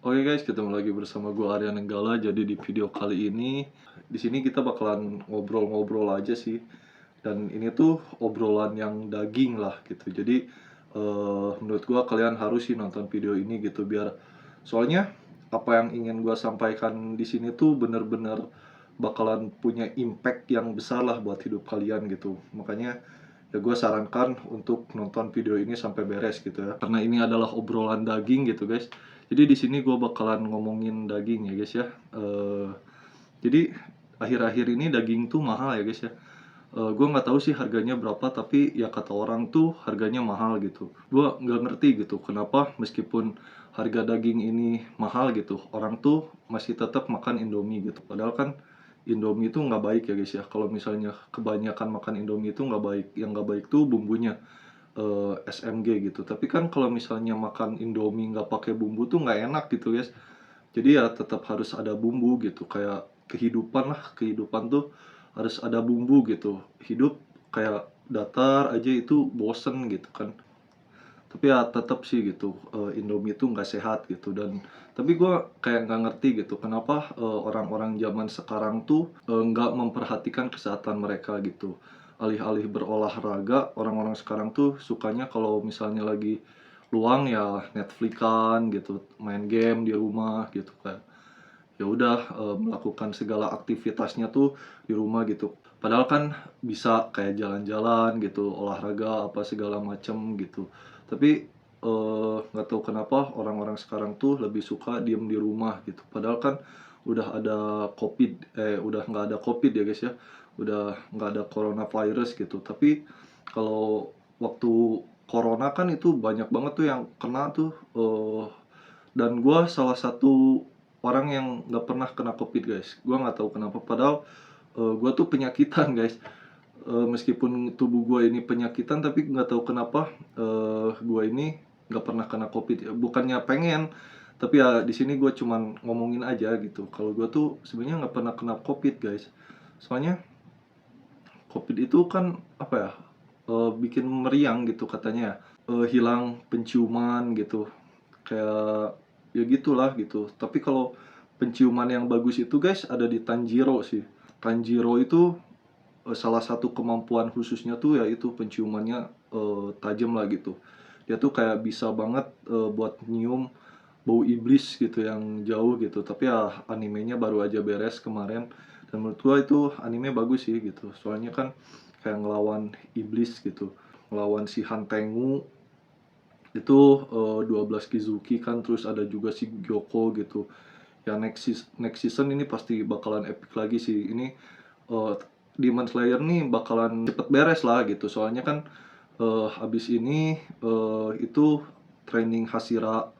Oke guys, ketemu lagi bersama gue Arya Nenggala. Jadi di video kali ini, di sini kita bakalan ngobrol-ngobrol aja sih. Dan ini tuh obrolan yang daging lah gitu. Jadi menurut gue kalian harus sih nonton video ini gitu biar soalnya apa yang ingin gue sampaikan di sini tuh bener-bener bakalan punya impact yang besar lah buat hidup kalian gitu. Makanya ya gue sarankan untuk nonton video ini sampai beres gitu ya, karena ini adalah obrolan daging gitu guys. Jadi di sini gue bakalan ngomongin daging ya guys ya. Jadi akhir-akhir ini daging tuh mahal ya guys ya. Gue nggak tahu sih harganya berapa, tapi ya kata orang tuh harganya mahal gitu. Gue nggak ngerti gitu kenapa meskipun harga daging ini mahal gitu, orang tuh masih tetap makan Indomie gitu. Padahal kan Indomie itu nggak baik ya guys ya. Kalau misalnya kebanyakan makan Indomie itu nggak baik. Yang nggak baik tuh bumbunya, SMG gitu. Tapi kan kalau misalnya makan Indomie nggak pakai bumbu tuh nggak enak gitu guys. Jadi ya tetap harus ada bumbu gitu, kayak kehidupan lah, kehidupan tuh harus ada bumbu gitu. Hidup kayak datar aja itu bosen gitu kan. Tapi ya tetap sih gitu, Indomie itu nggak sehat gitu. Dan tapi gue kayak nggak ngerti gitu kenapa orang-orang zaman sekarang tuh nggak memperhatikan kesehatan mereka gitu. Alih-alih berolahraga, orang-orang sekarang tuh sukanya kalau misalnya lagi luang ya Netflix-an gitu, main game di rumah gitu kan. Ya udah, melakukan segala aktivitasnya tuh di rumah gitu. Padahal kan bisa kayak jalan-jalan gitu, olahraga apa segala macem gitu. Tapi nggak tahu kenapa orang-orang sekarang tuh lebih suka diem di rumah gitu. Padahal kan udah ada udah nggak ada COVID ya guys ya, udah nggak ada coronavirus gitu. Tapi kalau waktu corona kan itu banyak banget tuh yang kena tuh, dan gue salah satu orang yang nggak pernah kena COVID guys. Gue nggak tahu kenapa. Padahal gue tuh penyakitan guys. Meskipun tubuh gue ini penyakitan, tapi nggak tahu kenapa gue ini nggak pernah kena COVID. Ya, bukannya pengen, tapi ya di sini gue cuman ngomongin aja gitu. Kalau gue tuh sebenarnya nggak pernah kena COVID guys. Soalnya COVID itu kan apa ya? Bikin meriang gitu katanya ya. Hilang penciuman gitu, kayak ya gitulah gitu. Tapi kalau penciuman yang bagus itu guys ada di Tanjiro sih. Tanjiro itu salah satu kemampuan khususnya tuh yaitu penciumannya tajam lah gitu. Dia tuh kayak bisa banget buat nyium bau iblis gitu yang jauh gitu. Tapi ya animenya baru aja beres kemarin, dan menurut gua itu anime bagus sih gitu. Soalnya kan kayak ngelawan iblis gitu, ngelawan si Hantengu itu 12 Kizuki kan, terus ada juga si Gyoko gitu. Ya next season ini pasti bakalan epic lagi sih. Ini eh, Demon Slayer nih bakalan cepet beres lah gitu. Soalnya kan habis ini itu training Hashira,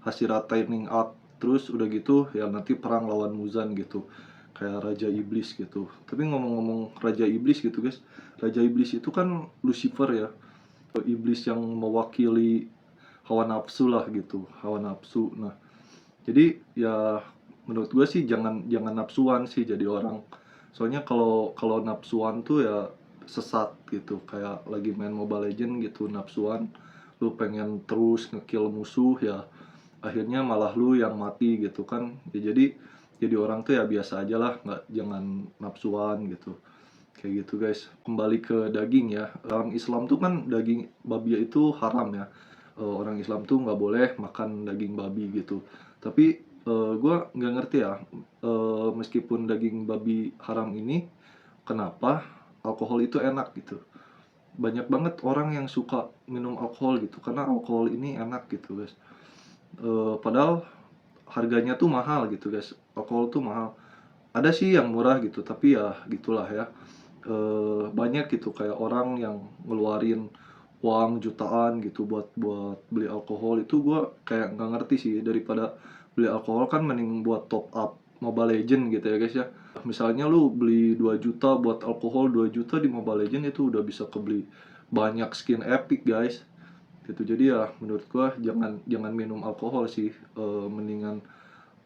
Hashira training arc, terus udah gitu ya nanti perang lawan Muzan gitu. Kayak Raja Iblis gitu. Tapi ngomong-ngomong Raja Iblis gitu guys, Raja Iblis itu kan Lucifer ya, iblis yang mewakili hawa nafsu lah gitu, hawa nafsu. Nah, jadi ya menurut gue sih jangan jangan nafsuan sih jadi orang. Soalnya kalau kalau nafsuan tuh ya sesat gitu, kayak lagi main Mobile Legend gitu nafsuan, lu pengen terus ngekill musuh ya akhirnya malah lu yang mati gitu kan. Ya jadi orang tuh ya biasa aja lah, nggak jangan nafsuan gitu. Kayak gitu guys. Kembali ke daging ya. Orang Islam tuh kan daging babi itu haram ya. Orang Islam tuh nggak boleh makan daging babi gitu. Tapi gue nggak ngerti ya. Meskipun daging babi haram ini, kenapa alkohol itu enak gitu. Banyak banget orang yang suka minum alkohol gitu. Karena alkohol ini enak gitu guys. Padahal harganya tuh mahal gitu guys. Alkohol tuh mahal. Ada sih yang murah gitu, tapi ya gitulah ya. Banyak gitu kayak orang yang ngeluarin uang jutaan gitu buat buat beli alkohol. Itu gua kayak nggak ngerti sih. Daripada beli alkohol kan mending buat top up Mobile Legend gitu ya guys ya. Misalnya lu beli 2 juta buat alkohol, 2 juta di Mobile Legend itu udah bisa kebeli banyak skin epic guys gitu. Jadi ya menurut gua jangan jangan minum alkohol sih. Mendingan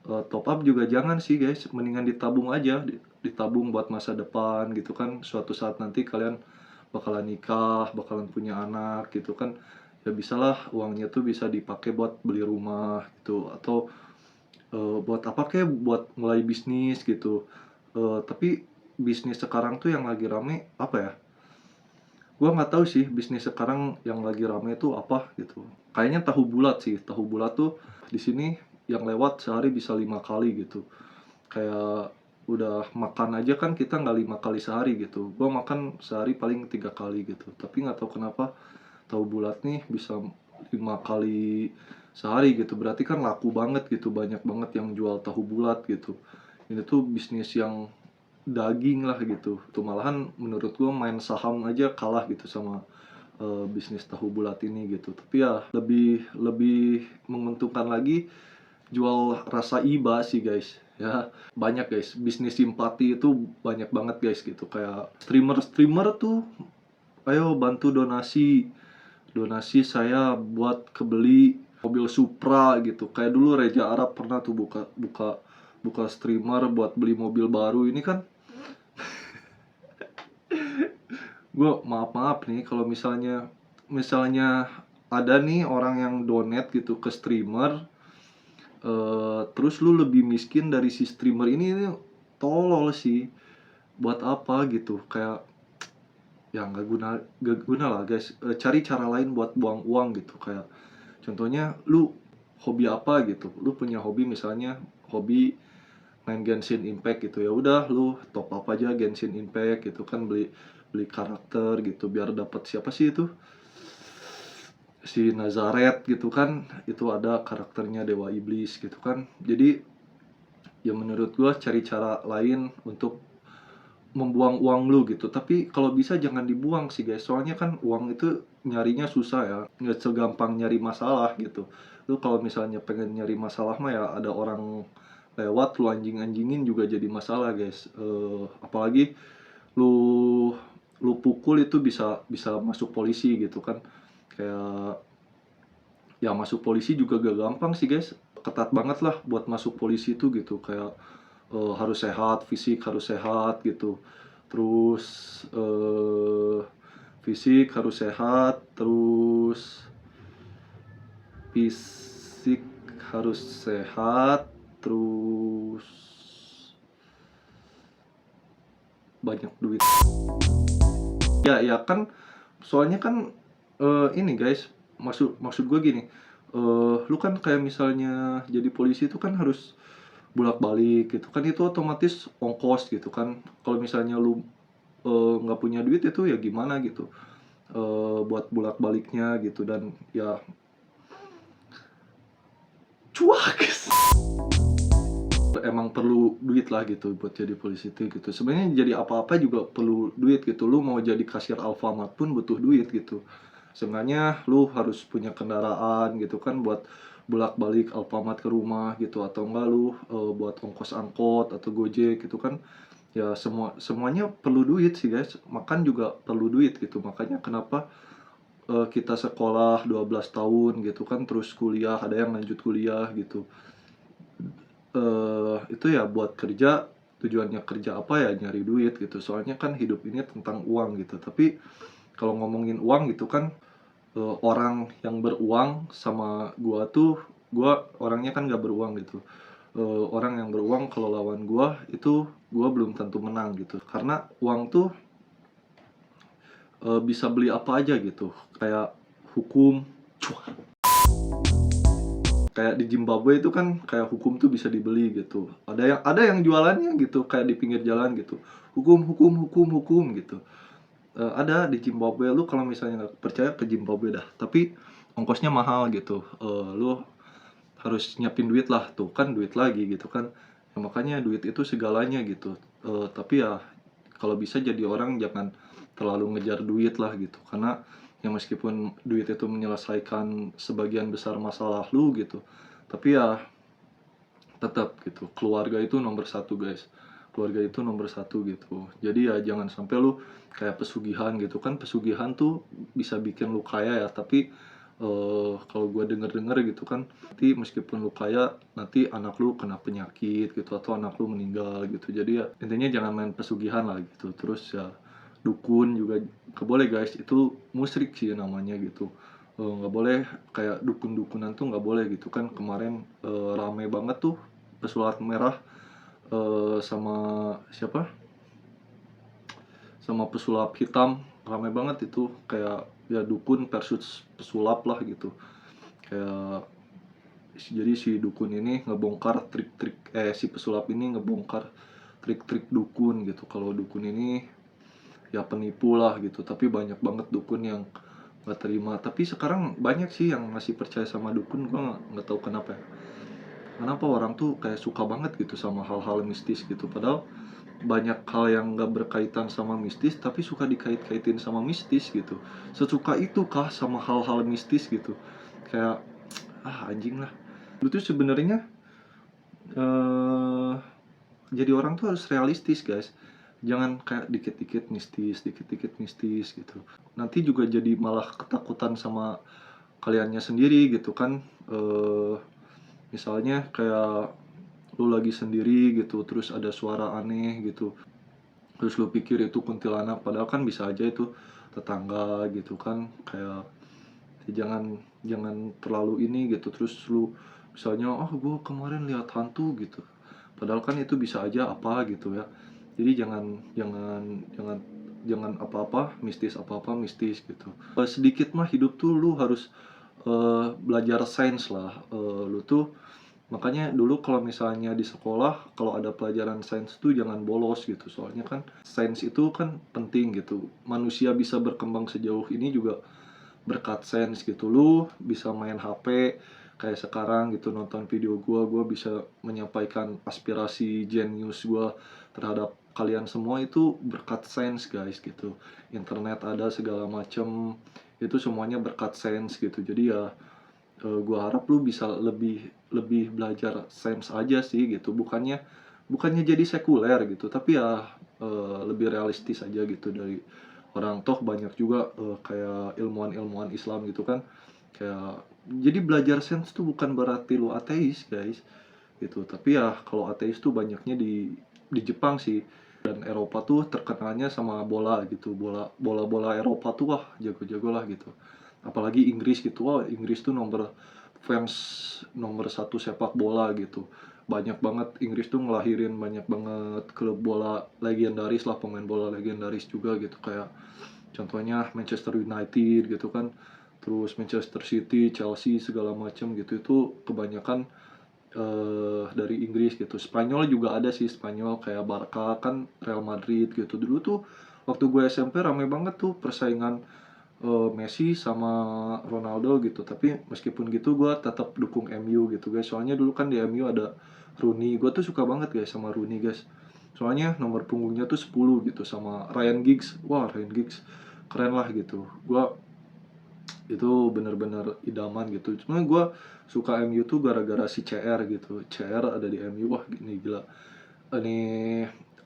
top up juga jangan sih guys, mendingan ditabung aja, ditabung buat masa depan gitu kan. Suatu saat nanti kalian bakalan nikah, bakalan punya anak gitu kan, ya bisalah uangnya tuh bisa dipakai buat beli rumah gitu, atau buat apa kek, buat mulai bisnis gitu. Tapi bisnis sekarang tuh yang lagi rame apa ya, gua nggak tahu sih bisnis sekarang yang lagi rame itu apa gitu. Kayaknya tahu bulat sih, tahu bulat tuh di sini yang lewat sehari bisa 5 kali gitu. Kayak udah makan aja kan kita nggak 5 kali sehari gitu, gua makan sehari paling 3 kali gitu. Tapi nggak tahu kenapa tahu bulat nih bisa 5 kali sehari gitu, berarti kan laku banget gitu, banyak banget yang jual tahu bulat gitu. Ini tuh bisnis yang daging lah gitu, tuh malahan menurut gua main saham aja kalah gitu sama bisnis tahu bulat ini gitu. Tapi ya lebih lebih menguntungkan lagi jual rasa iba sih guys ya. Banyak guys, bisnis simpati itu banyak banget guys gitu, kayak streamer-streamer tuh ayo bantu donasi, donasi saya buat kebeli mobil Supra gitu. Kayak dulu Reza Arab pernah tuh buka buka buka streamer buat beli mobil baru. Ini kan gue maaf nih kalau misalnya misalnya ada nih orang yang donate gitu ke streamer, terus lu lebih miskin dari si streamer ini tolol sih. Buat apa gitu, kayak ya nggak guna lah guys. Cari cara lain buat buang uang gitu, kayak contohnya lu hobi apa gitu, lu punya hobi misalnya hobi main Genshin Impact gitu, ya udah lu top up aja Genshin Impact gitu kan, beli beli karakter gitu biar dapat siapa sih itu, si Nazareth gitu kan, itu ada karakternya Dewa Iblis gitu kan. Jadi ya menurut gua cari cara lain untuk membuang uang lu gitu. Tapi kalau bisa jangan dibuang sih guys, soalnya kan uang itu nyarinya susah ya, nggak segampang nyari masalah gitu. Lu kalau misalnya pengen nyari masalah mah ya ada orang lewat lu anjing-anjingin juga jadi masalah guys. Apalagi lu lu pukul itu bisa bisa masuk polisi gitu kan. Kayak ya masuk polisi juga gak gampang sih guys, ketat banget lah buat masuk polisi itu gitu. Kayak harus sehat, fisik harus sehat gitu. Terus fisik harus sehat, terus fisik harus sehat, terus banyak duit. Ya ya kan, soalnya kan ini guys, maksud maksud gue gini, lu kan kayak misalnya jadi polisi itu kan harus bolak-balik gitu kan, itu otomatis ongkos gitu kan. Kalau misalnya lu nggak punya duit itu ya gimana gitu, buat bolak-baliknya gitu. Dan ya cuak emang perlu duit lah gitu buat jadi polisi itu gitu. Sebenarnya jadi apa-apa juga perlu duit gitu, lu mau jadi kasir Alfamart pun butuh duit gitu. Sebenarnya lu harus punya kendaraan gitu kan buat bolak-balik Alfamart ke rumah gitu, atau enggak lu buat ongkos angkot atau Gojek gitu kan. Ya semuanya perlu duit sih guys, makan juga perlu duit gitu. Makanya kenapa kita sekolah 12 tahun gitu kan, terus kuliah, ada yang lanjut kuliah gitu. Itu ya buat kerja, tujuannya kerja apa ya nyari duit gitu. Soalnya kan hidup ini tentang uang gitu. Tapi kalau ngomongin uang gitu kan, orang yang beruang sama gua tuh, gua orangnya kan gak beruang gitu. Orang yang beruang kalau lawan gua itu gua belum tentu menang gitu. Karena uang tuh bisa beli apa aja gitu. Kayak hukum, kayak di Zimbabwe itu kan kayak hukum tuh bisa dibeli gitu. Ada yang jualannya gitu kayak di pinggir jalan gitu. Hukum hukum hukum hukum gitu. Ada di Zimbabwe. Lu kalau misalnya nggak percaya ke Zimbabwe dah. Tapi ongkosnya mahal gitu. Lu harus nyiapin duit lah, tuh kan duit lagi gitu kan. Ya, makanya duit itu segalanya gitu. Tapi ya kalau bisa jadi orang jangan terlalu ngejar duit lah gitu, karena ya meskipun duit itu menyelesaikan sebagian besar masalah lu gitu, tapi ya tetap gitu, keluarga itu nomor satu guys. Keluarga itu nomor satu gitu. Jadi ya jangan sampai lu kayak pesugihan gitu kan. Pesugihan tuh bisa bikin lu kaya ya, tapi kalau gue denger-denger gitu kan, nanti meskipun lu kaya, nanti anak lu kena penyakit gitu, atau anak lu meninggal gitu. Jadi ya intinya jangan main pesugihan lah gitu. Terus ya dukun juga gak boleh guys, itu musyrik sih namanya gitu. Nggak boleh kayak dukun-dukunan tuh nggak boleh gitu kan. Kemarin rame banget tuh pesulap merah, sama siapa, sama pesulap hitam, rame banget itu, kayak ya dukun versus pesulap lah gitu. Kayak jadi si dukun ini ngebongkar trik-trik, si pesulap ini ngebongkar trik-trik dukun gitu. Kalau dukun ini ya penipu lah gitu, tapi banyak banget dukun yang nggak terima. Tapi sekarang banyak sih yang masih percaya sama dukun, gua nggak tahu kenapa ya. Kenapa orang tuh kayak suka banget gitu sama hal-hal mistis gitu, padahal banyak hal yang nggak berkaitan sama mistis tapi suka dikait-kaitin sama mistis gitu. Sesuka itu kah sama hal-hal mistis gitu? Kayak anjing lah. Lu tuh sebenarnya eh jadi orang tuh harus realistis guys, jangan kayak dikit-dikit mistis gitu, nanti juga jadi malah ketakutan sama kaliannya sendiri gitu kan. Misalnya kayak lu lagi sendiri gitu, terus ada suara aneh gitu, terus lu pikir itu kuntilanak, padahal kan bisa aja itu tetangga gitu kan. Kayak jangan jangan terlalu ini gitu, terus lu misalnya gue kemarin lihat hantu gitu, padahal kan itu bisa aja apa gitu ya. Jadi jangan jangan jangan jangan apa-apa mistis gitu. Sedikit mah hidup tuh lu harus belajar sains lah. Lu tuh makanya dulu kalau misalnya di sekolah kalau ada pelajaran sains tuh jangan bolos gitu, soalnya kan sains itu kan penting gitu. Manusia bisa berkembang sejauh ini juga berkat sains gitu. Lu bisa main HP kayak sekarang gitu, nonton video gua bisa menyampaikan aspirasi jenius gua terhadap kalian semua itu berkat sains guys gitu. Internet ada segala macem, itu semuanya berkat sains gitu. Jadi ya gua harap lu bisa lebih lebih belajar sains aja sih gitu, bukannya bukannya jadi sekuler gitu, tapi ya lebih realistis aja gitu. Dari orang toh banyak juga kayak ilmuwan-ilmuwan Islam gitu kan. Kayak jadi belajar sains tuh bukan berarti lu ateis guys gitu, tapi ya kalau ateis tuh banyaknya di Jepang sih. Dan Eropa tuh terkenalnya sama bola gitu, bola Eropa tuh wah jago-jago lah gitu. Apalagi Inggris gitu, wah Inggris tuh fans nomor satu sepak bola gitu. Banyak banget Inggris tuh ngelahirin banyak banget klub bola legendaris lah, pemain bola legendaris juga gitu. Kayak contohnya Manchester United gitu kan, terus Manchester City, Chelsea segala macam gitu, itu kebanyakan dari Inggris gitu. Spanyol juga ada sih, Spanyol kayak Barca kan, Real Madrid gitu. Dulu tuh waktu gue SMP rame banget tuh persaingan Messi sama Ronaldo gitu. Tapi meskipun gitu gue tetap dukung MU gitu guys, soalnya dulu kan di MU ada Rooney. Gue tuh suka banget guys sama Rooney guys, soalnya nomor punggungnya tuh 10 gitu, sama Ryan Giggs. Wah Ryan Giggs keren lah gitu. Gue itu bener-bener idaman gitu. Cuma gue suka MU tuh gara-gara si CR gitu. CR ada di MU, wah ini gila, ini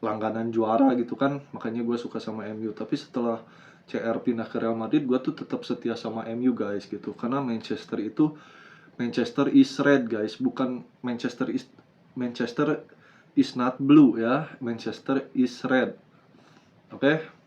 langganan juara gitu kan, makanya gue suka sama MU. Tapi setelah CR pindah ke Real Madrid, gue tuh tetap setia sama MU guys gitu, karena Manchester is red guys, bukan Manchester is not blue ya, Manchester is red. Oke.